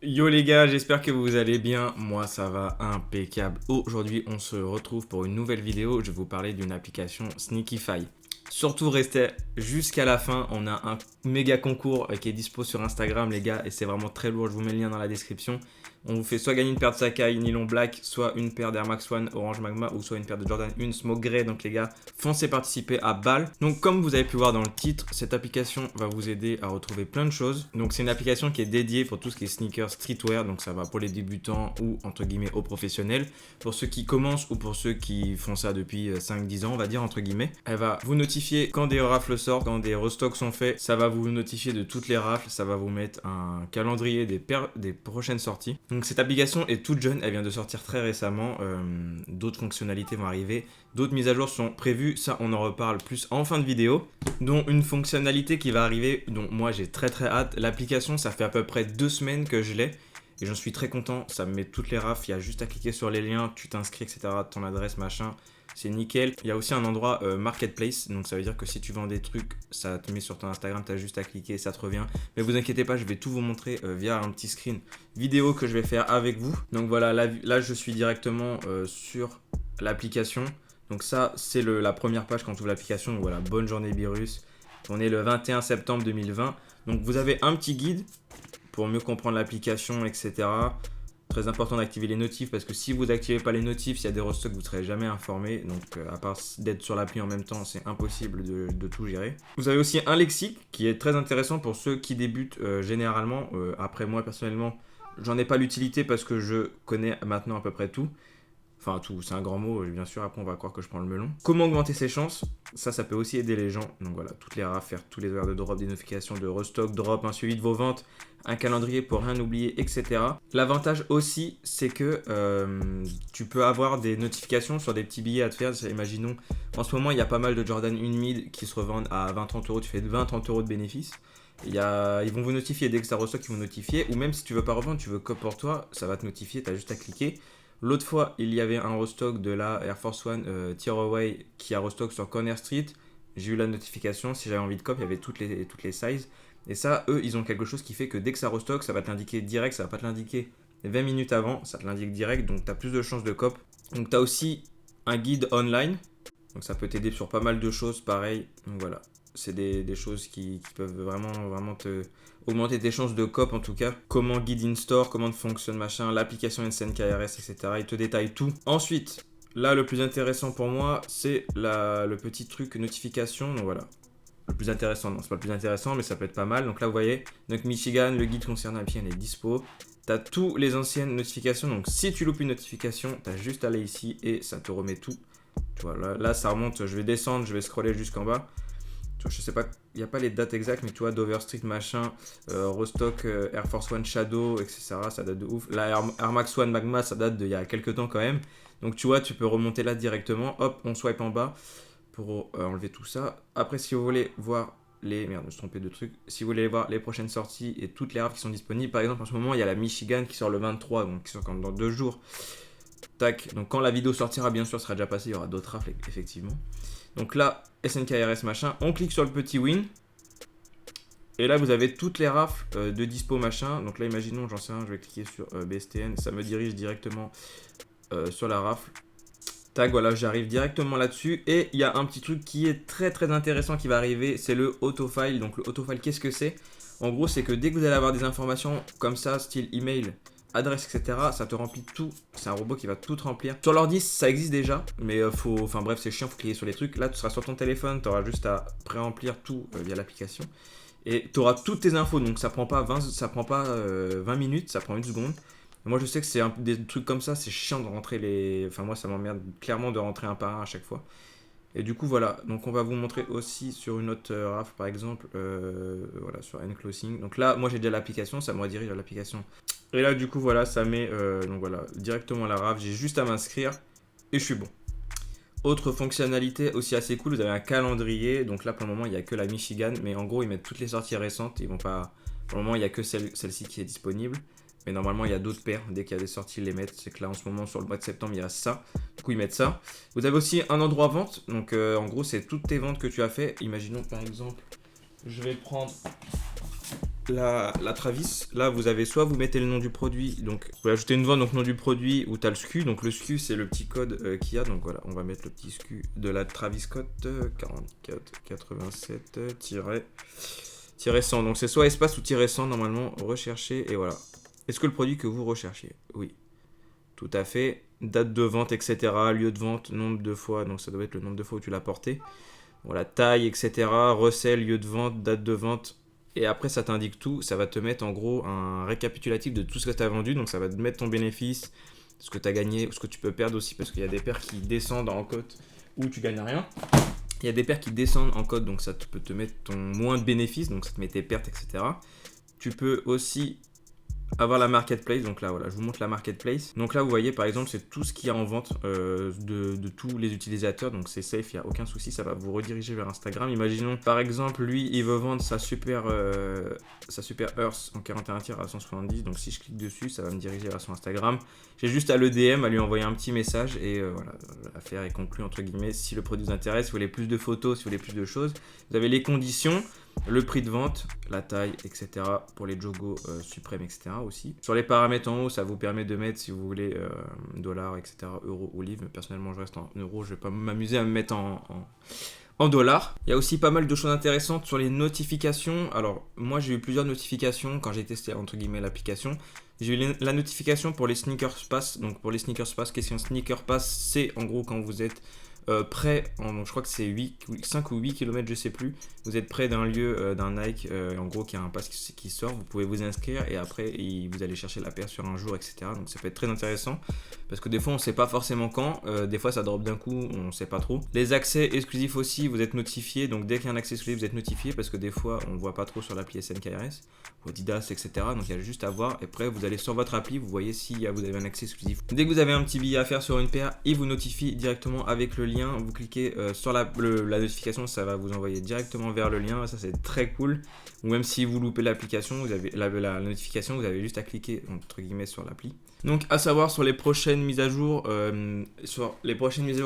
Yo les gars, j'espère que vous allez bien, moi ça va impeccable. Aujourd'hui on se retrouve pour une nouvelle vidéo, je vais vous parler d'une application Sneakify. Surtout restez jusqu'à la fin, on a un méga concours qui est dispo sur Instagram les gars et c'est vraiment très lourd, je vous mets le lien dans la description. On vous fait soit gagner une paire de Sacai Nylon Black, soit une paire d'Air Max One Orange Magma ou soit une paire de Jordan 1 Smoke Grey. Donc les gars, foncez participer à balle. Donc comme vous avez pu voir dans le titre, cette application va vous aider à retrouver plein de choses. Donc c'est une application qui est dédiée pour tout ce qui est sneakers streetwear. Donc ça va pour les débutants ou entre guillemets aux professionnels. Pour ceux qui commencent ou pour ceux qui font ça depuis 5-10 ans on va dire entre guillemets. Elle va vous notifier quand des rafles sortent, quand des restocks sont faits. Ça va vous notifier de toutes les rafles. Ça va vous mettre un calendrier des prochaines sorties. Donc cette application est toute jeune, elle vient de sortir très récemment, d'autres fonctionnalités vont arriver, d'autres mises à jour sont prévues, ça on en reparle plus en fin de vidéo, dont une fonctionnalité qui va arriver, dont moi j'ai très hâte. L'application ça fait à peu près 2 semaines que je l'ai, et j'en suis très content, ça me met toutes les rafles, il y a juste à cliquer sur les liens, tu t'inscris etc, ton adresse machin, c'est nickel. Il y a aussi un endroit marketplace, donc ça veut dire que si tu vends des trucs, ça te met sur ton Instagram, tu as juste à cliquer, ça te revient. Mais vous inquiétez pas, je vais tout vous montrer via un petit screen vidéo que je vais faire avec vous. Donc voilà, là je suis directement sur l'application. Donc ça, c'est la première page quand tu ouvres l'application. Donc voilà, bonne journée Birus. On est le 21 septembre 2020. Donc vous avez un petit guide pour mieux comprendre l'application, etc. Très important d'activer les notifs parce que si vous n'activez pas les notifs, s'il y a des restocks, vous ne serez jamais informé. Donc à part d'être sur l'appli en même temps, c'est impossible de tout gérer. Vous avez aussi un lexique qui est très intéressant pour ceux qui débutent généralement. Après moi personnellement, j'en ai pas l'utilité parce que je connais maintenant à peu près tout. Enfin tout, c'est un grand mot, bien sûr, après on va croire que je prends le melon. Comment augmenter ses chances? Ça peut aussi aider les gens. Donc voilà, toutes les rafles, faire tous les horaires de drop, des notifications de restock, drop, un suivi de vos ventes, un calendrier pour rien oublier, etc. L'avantage aussi, c'est que tu peux avoir des notifications sur des petits billets à te faire. Imaginons, en ce moment, il y a pas mal de Jordan 1 mid qui se revendent à 20-30 euros, tu fais 20-30 euros de bénéfices. Ils vont vous notifier dès que ça restock, ils vont notifier. Ou même si tu veux pas revendre, tu veux que pour toi, ça va te notifier, tu as juste à cliquer. L'autre fois, il y avait un restock de la Air Force One Tearaway qui a restock sur Corner Street. J'ai eu la notification, si j'avais envie de cop, il y avait toutes les sizes. Et ça, eux, ils ont quelque chose qui fait que dès que ça restock, ça va te l'indiquer direct, ça va pas te l'indiquer 20 minutes avant, ça te l'indique direct, donc tu as plus de chances de cop. Donc tu as aussi un guide online, donc ça peut t'aider sur pas mal de choses, pareil. Donc voilà, c'est des choses qui peuvent vraiment te augmenter tes chances de cop en tout cas. Comment guide in-store, comment fonctionne machin, l'application SNKRS, etc. Il te détaille tout. Ensuite, là le plus intéressant pour moi, c'est le petit truc notification. Donc voilà, le plus intéressant, non c'est pas le plus intéressant mais ça peut être pas mal. Donc là vous voyez, donc Michigan, le guide concernant l'application est dispo. T'as tous les anciennes notifications, donc si tu loupes une notification, t'as juste à aller ici et ça te remet tout. Tu vois, là ça remonte, je vais descendre, je vais scroller jusqu'en bas. Je sais pas, il n'y a pas les dates exactes, mais tu vois, Dover Street machin, restock Air Force One Shadow, etc. Ça date de ouf. La Air Max One Magma, ça date d'il y a quelques temps quand même. Donc tu vois, tu peux remonter là directement. Hop, on swipe en bas pour enlever tout ça. Après, si vous voulez voir merde, je me suis trompé de truc. Si vous voulez voir les prochaines sorties et toutes les rafles qui sont disponibles, par exemple, en ce moment, il y a la Michigan qui sort le 23, donc qui sort comme dans 2 jours. Tac, donc quand la vidéo sortira, bien sûr, sera déjà passé, il y aura d'autres rafles, effectivement. Donc là, SNKRS machin, on clique sur le petit win. Et là, vous avez toutes les rafles de dispo machin. Donc là, imaginons, j'en sais rien, je vais cliquer sur BSTN. Ça me dirige directement sur la rafle. Tac, voilà, j'arrive directement là-dessus. Et il y a un petit truc qui est très intéressant qui va arriver. C'est le autofile. Donc le autofile, qu'est-ce que c'est? En gros, c'est que dès que vous allez avoir des informations comme ça, style email, adresse, etc., ça te remplit tout. C'est un robot qui va tout te remplir. Sur l'ordi, ça existe déjà, mais enfin bref, c'est chiant, faut cliquer sur les trucs. Là, tu seras sur ton téléphone, tu auras juste à pré-remplir tout via l'application. Et tu auras toutes tes infos, donc ça prend pas 20 minutes, ça prend 1 seconde. Moi, je sais que c'est des trucs comme ça, c'est chiant de rentrer les... Enfin, moi, ça m'emmerde clairement de rentrer un par un à chaque fois. Et du coup, voilà. Donc, on va vous montrer aussi sur une autre rafle, par exemple, voilà, sur Enclosing. Donc là, moi, j'ai déjà l'application, ça me redirige à l'application. Et là, du coup, voilà, ça met donc voilà, directement la rafle. J'ai juste à m'inscrire et je suis bon. Autre fonctionnalité aussi assez cool, vous avez un calendrier. Donc là, pour le moment, il n'y a que la Michigan. Mais en gros, ils mettent toutes les sorties récentes. Ils vont pas... Pour le moment, il n'y a que celle-ci qui est disponible. Mais normalement, il y a d'autres paires. Dès qu'il y a des sorties, ils les mettent. C'est que là, en ce moment, sur le mois de septembre, il y a ça. Du coup, ils mettent ça. Vous avez aussi un endroit vente. Donc, en gros, c'est toutes tes ventes que tu as fait. Imaginons, par exemple, je vais prendre la Travis. Là, vous avez soit vous mettez le nom du produit. Donc, vous pouvez ajouter une vente, donc nom du produit, ou tu as le SKU. Donc, le SKU, c'est le petit code qu'il y a. Donc, voilà, on va mettre le petit SKU de la Travis Scott 4487-100. Donc, c'est soit espace ou -100, normalement, recherché. Et voilà. Est-ce que le produit que vous recherchez? Oui. Tout à fait. Date de vente, etc. Lieu de vente, nombre de fois. Donc, ça doit être le nombre de fois où tu l'as porté. Voilà, taille, etc. Recel, lieu de vente, date de vente. Et après, ça t'indique tout. Ça va te mettre en gros un récapitulatif de tout ce que tu as vendu. Donc, ça va te mettre ton bénéfice, ce que tu as gagné, ce que tu peux perdre aussi. Parce qu'il y a des paires qui descendent en cote où tu gagnes rien. Il y a des paires qui descendent en cote. Donc, ça peut te mettre ton moins de bénéfice. Donc, ça te met tes pertes, etc. Tu peux aussi avoir la marketplace. Donc là, voilà, je vous montre la marketplace. Donc là, vous voyez, par exemple, c'est tout ce qu'il y a en vente de tous les utilisateurs. Donc c'est safe, il n'y a aucun souci. Ça va vous rediriger vers Instagram. Imaginons, par exemple, lui, il veut vendre sa Super Earth en 41 tiers à 170. Donc si je clique dessus, ça va me diriger vers son Instagram. J'ai juste à le DM, à lui envoyer un petit message. Et voilà, l'affaire est conclue, entre guillemets. Si le produit vous intéresse, si vous voulez plus de photos, si vous voulez plus de choses. Vous avez les conditions. Le prix de vente, la taille, etc. pour les jogos suprêmes, etc. aussi. Sur les paramètres en haut, ça vous permet de mettre, si vous voulez, dollars, etc., euros ou livres. Mais personnellement, je reste en euros. Je vais pas m'amuser à me mettre en dollars. Il y a aussi pas mal de choses intéressantes sur les notifications. Alors, moi, j'ai eu plusieurs notifications quand j'ai testé, entre guillemets, l'application. J'ai eu la notification pour les Sneakers Pass. Donc, pour les Sneakers Pass, question Sneakers Pass, c'est en gros quand vous êtes près, je crois que c'est 5 ou 8 km, je sais plus. Vous êtes près d'un lieu, d'un Nike, en gros, qui a un pass qui sort. Vous pouvez vous inscrire et après, vous allez chercher la paire sur un jour, etc. Donc, ça peut être très intéressant parce que des fois, on ne sait pas forcément quand. Des fois, ça drop d'un coup, on ne sait pas trop. Les accès exclusifs aussi, vous êtes notifié. Donc, dès qu'il y a un accès exclusif, vous êtes notifié parce que des fois, on ne voit pas trop sur l'appli SNKRS ou Adidas, etc. Donc, il y a juste à voir. Et après, vous allez sur votre appli, vous voyez si vous avez un accès exclusif. Dès que vous avez un petit billet à faire sur une paire, il vous notifie directement avec le lien. Vous cliquez sur la notification, ça va vous envoyer directement vers le lien. Ça, c'est très cool. Ou même si vous loupez l'application, vous avez la notification, vous avez juste à cliquer entre guillemets sur l'appli. Donc, à savoir sur les prochaines mises à jour,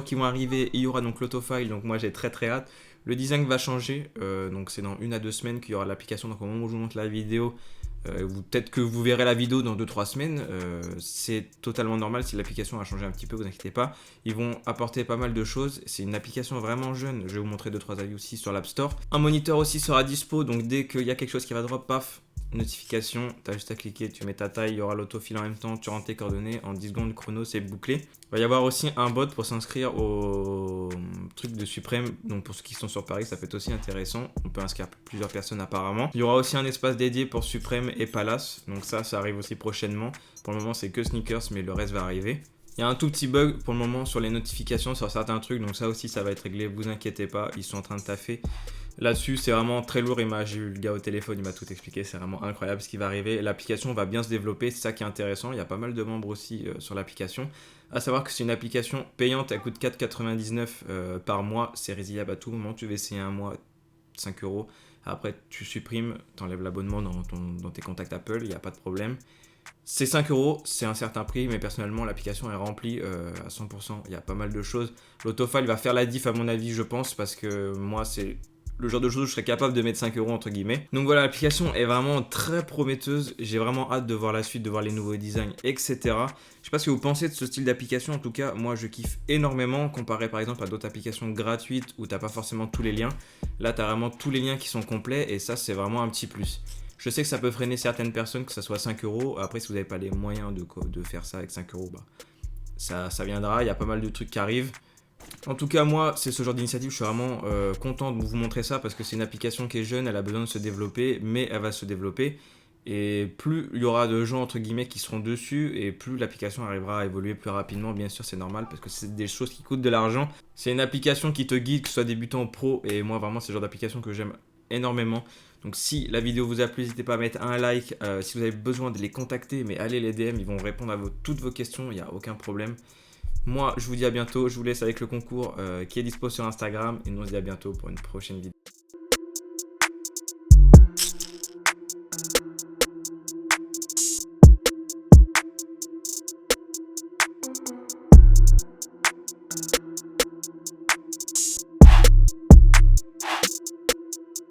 qui vont arriver, il y aura donc l'autofile. Donc, moi, j'ai très hâte. Le design va changer. Donc, c'est dans 1 à 2 semaines qu'il y aura l'application. Donc, au moment où je vous montre la vidéo, peut-être que vous verrez la vidéo dans 2-3 semaines. C'est totalement normal si l'application a changé un petit peu, vous inquiétez pas. Ils vont apporter pas mal de choses. C'est une application vraiment jeune. Je vais vous montrer 2-3 avis aussi sur l'App Store. Un moniteur aussi sera dispo. Donc, dès qu'il y a quelque chose qui va drop, paf, notification, tu as juste à cliquer, tu mets ta taille, il y aura l'autofil en même temps, tu rentres tes coordonnées, en 10 secondes chrono, c'est bouclé. Il va y avoir aussi un bot pour s'inscrire au truc de Suprême, donc pour ceux qui sont sur Paris, ça peut être aussi intéressant. On peut inscrire plusieurs personnes apparemment. Il y aura aussi un espace dédié pour Suprême et Palace, donc ça arrive aussi prochainement. Pour le moment, c'est que Sneakers, mais le reste va arriver. Il y a un tout petit bug pour le moment sur les notifications, sur certains trucs, donc ça aussi, ça va être réglé, vous inquiétez pas, ils sont en train de taffer. Là-dessus, c'est vraiment très lourd. J'ai eu le gars au téléphone, il m'a tout expliqué. C'est vraiment incroyable ce qui va arriver. L'application va bien se développer, c'est ça qui est intéressant. Il y a pas mal de membres aussi sur l'application. À savoir que c'est une application payante, elle coûte 4,99 par mois. C'est résiliable à tout moment. Tu veux essayer un mois, 5 €. Après, tu supprimes, tu enlèves l'abonnement dans tes contacts Apple, il n'y a pas de problème. C'est 5 €, c'est un certain prix, mais personnellement, l'application est remplie à 100%. Il y a pas mal de choses. L'autofile va faire la diff, à mon avis, je pense, parce que moi, c'est le genre de choses où je serais capable de mettre 5 € entre guillemets. Donc voilà, l'application est vraiment très prometteuse. J'ai vraiment hâte de voir la suite, de voir les nouveaux designs, etc. Je sais pas ce que vous pensez de ce style d'application. En tout cas, moi je kiffe énormément comparé par exemple à d'autres applications gratuites où t'as pas forcément tous les liens. Là, t'as vraiment tous les liens qui sont complets et ça, c'est vraiment un petit plus. Je sais que ça peut freiner certaines personnes, que ça soit 5 €. Après, si vous n'avez pas les moyens de faire ça avec 5 €, bah, ça viendra. Il y a pas mal de trucs qui arrivent. En tout cas, moi, c'est ce genre d'initiative, je suis vraiment content de vous montrer ça parce que c'est une application qui est jeune, elle a besoin de se développer, mais elle va se développer. Et plus il y aura de gens, entre guillemets, qui seront dessus, et plus l'application arrivera à évoluer plus rapidement. Bien sûr, c'est normal parce que c'est des choses qui coûtent de l'argent. C'est une application qui te guide, que ce soit débutant ou pro, et moi, vraiment, c'est le genre d'application que j'aime énormément. Donc si la vidéo vous a plu, n'hésitez pas à mettre un like. Si vous avez besoin de les contacter, mais allez les DM, ils vont répondre à toutes vos questions, il n'y a aucun problème. Moi, je vous dis à bientôt. Je vous laisse avec le concours qui est dispo sur Instagram. Et nous, on se dit à bientôt pour une prochaine vidéo.